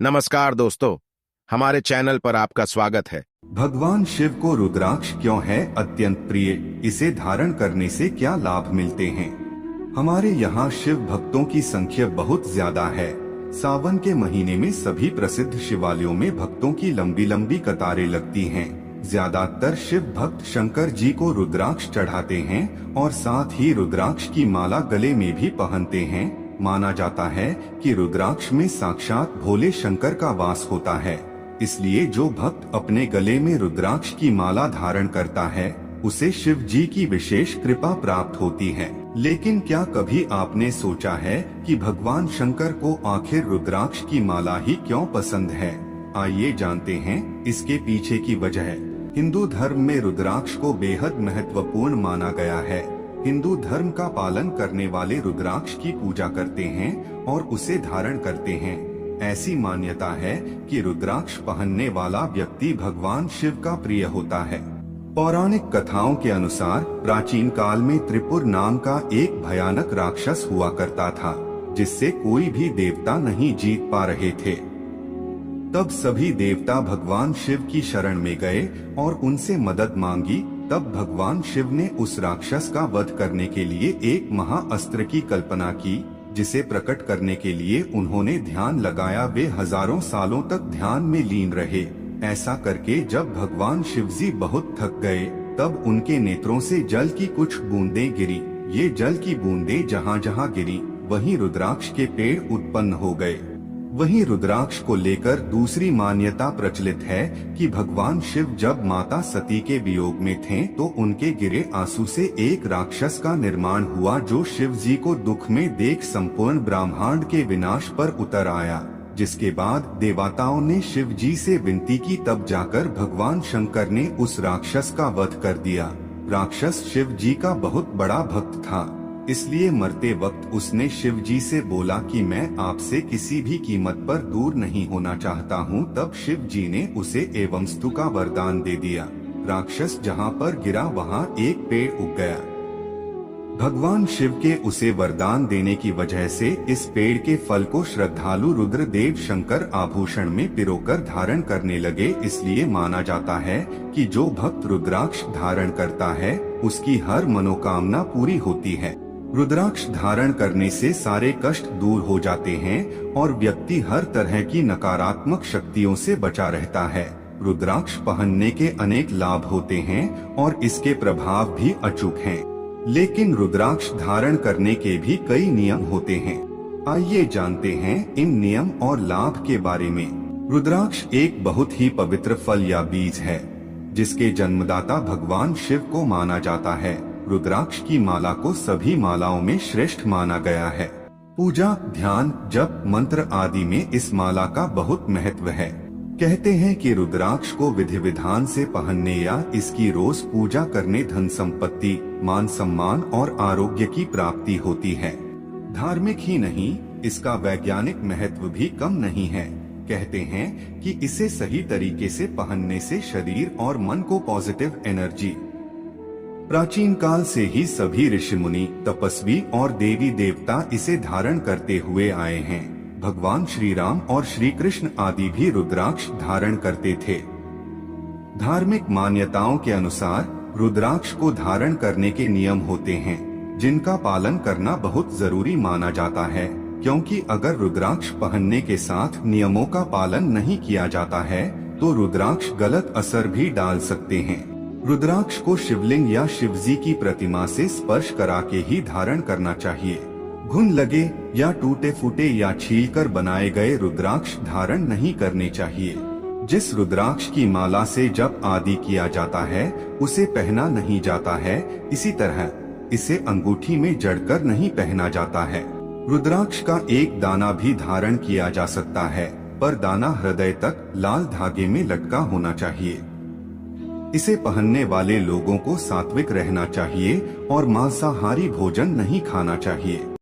नमस्कार दोस्तों, हमारे चैनल पर आपका स्वागत है। भगवान शिव को रुद्राक्ष क्यों है अत्यंत प्रिय? इसे धारण करने से क्या लाभ मिलते हैं? हमारे यहाँ शिव भक्तों की संख्या बहुत ज्यादा है। सावन के महीने में सभी प्रसिद्ध शिवालयों में भक्तों की लंबी लंबी कतारें लगती हैं। ज्यादातर शिव भक्त शंकर जी को रुद्राक्ष चढ़ाते हैं और साथ ही रुद्राक्ष की माला गले में भी पहनते हैं। माना जाता है कि रुद्राक्ष में साक्षात भोले शंकर का वास होता है, इसलिए जो भक्त अपने गले में रुद्राक्ष की माला धारण करता है उसे शिव जी की विशेष कृपा प्राप्त होती है। लेकिन क्या कभी आपने सोचा है कि भगवान शंकर को आखिर रुद्राक्ष की माला ही क्यों पसंद है? आइए जानते हैं इसके पीछे की वजह। हिंदू धर्म में रुद्राक्ष को बेहद महत्वपूर्ण माना गया है। हिंदू धर्म का पालन करने वाले रुद्राक्ष की पूजा करते हैं और उसे धारण करते हैं। ऐसी मान्यता है कि रुद्राक्ष पहनने वाला व्यक्ति भगवान शिव का प्रिय होता है। पौराणिक कथाओं के अनुसार प्राचीन काल में त्रिपुर नाम का एक भयानक राक्षस हुआ करता था, जिससे कोई भी देवता नहीं जीत पा रहे थे। तब सभी देवता भगवान शिव की शरण में गए और उनसे मदद मांगी। तब भगवान शिव ने उस राक्षस का वध करने के लिए एक महाअस्त्र की कल्पना की, जिसे प्रकट करने के लिए उन्होंने ध्यान लगाया। वे हजारों सालों तक ध्यान में लीन रहे। ऐसा करके जब भगवान शिवजी बहुत थक गए, तब उनके नेत्रों से जल की कुछ बूंदें गिरी। ये जल की बूंदें जहाँ जहाँ गिरी, वहीं रुद्राक्ष के पेड़ उत्पन्न हो गए। वहीं रुद्राक्ष को लेकर दूसरी मान्यता प्रचलित है कि भगवान शिव जब माता सती के वियोग में थे तो उनके गिरे आंसू से एक राक्षस का निर्माण हुआ, जो शिव जी को दुख में देख संपूर्ण ब्रह्मांड के विनाश पर उतर आया। जिसके बाद देवताओं ने शिव जी से विनती की, तब जाकर भगवान शंकर ने उस राक्षस का वध कर दिया। राक्षस शिव जी का बहुत बड़ा भक्त था, इसलिए मरते वक्त उसने शिव जी से बोला कि मैं आपसे किसी भी कीमत पर दूर नहीं होना चाहता हूँ। तब शिव जी ने उसे एवंस्तु का वरदान दे दिया। राक्षस जहाँ पर गिरा वहाँ एक पेड़ उग गया। भगवान शिव के उसे वरदान देने की वजह से इस पेड़ के फल को श्रद्धालु रुद्रदेव शंकर आभूषण में पिरोकर धारण करने लगे। इसलिए माना जाता है कि जो भक्त रुद्राक्ष धारण करता है उसकी हर मनोकामना पूरी होती है। रुद्राक्ष धारण करने से सारे कष्ट दूर हो जाते हैं और व्यक्ति हर तरह की नकारात्मक शक्तियों से बचा रहता है। रुद्राक्ष पहनने के अनेक लाभ होते हैं और इसके प्रभाव भी अचूक हैं। लेकिन रुद्राक्ष धारण करने के भी कई नियम होते हैं। आइए जानते हैं इन नियम और लाभ के बारे में। रुद्राक्ष एक बहुत ही पवित्र फल या बीज है, जिसके जन्मदाता भगवान शिव को माना जाता है। रुद्राक्ष की माला को सभी मालाओं में श्रेष्ठ माना गया है। पूजा, ध्यान, जप, मंत्र आदि में इस माला का बहुत महत्व है। कहते हैं कि रुद्राक्ष को विधि विधान से पहनने या इसकी रोज पूजा करने धन संपत्ति, मान सम्मान और आरोग्य की प्राप्ति होती है। धार्मिक ही नहीं, इसका वैज्ञानिक महत्व भी कम नहीं है। कहते हैं कि इसे सही तरीके से पहनने से शरीर और मन को पॉजिटिव एनर्जी। प्राचीन काल से ही सभी ऋषि मुनि, तपस्वी और देवी देवता इसे धारण करते हुए आए हैं। भगवान श्री राम और श्री कृष्ण आदि भी रुद्राक्ष धारण करते थे। धार्मिक मान्यताओं के अनुसार रुद्राक्ष को धारण करने के नियम होते हैं, जिनका पालन करना बहुत जरूरी माना जाता है, क्योंकि अगर रुद्राक्ष पहनने के साथ नियमों का पालन नहीं किया जाता है तो रुद्राक्ष गलत असर भी डाल सकते हैं। रुद्राक्ष को शिवलिंग या शिवजी की प्रतिमा से स्पर्श करा के ही धारण करना चाहिए। घुन लगे या टूटे फूटे या छीलकर बनाए गए रुद्राक्ष धारण नहीं करने चाहिए। जिस रुद्राक्ष की माला से जप आदि किया जाता है उसे पहना नहीं जाता है। इसी तरह इसे अंगूठी में जड़कर नहीं पहना जाता है। रुद्राक्ष का एक दाना भी धारण किया जा सकता है, पर दाना हृदय तक लाल धागे में लटका होना चाहिए। इसे पहनने वाले लोगों को सात्विक रहना चाहिए और मांसाहारी भोजन नहीं खाना चाहिए।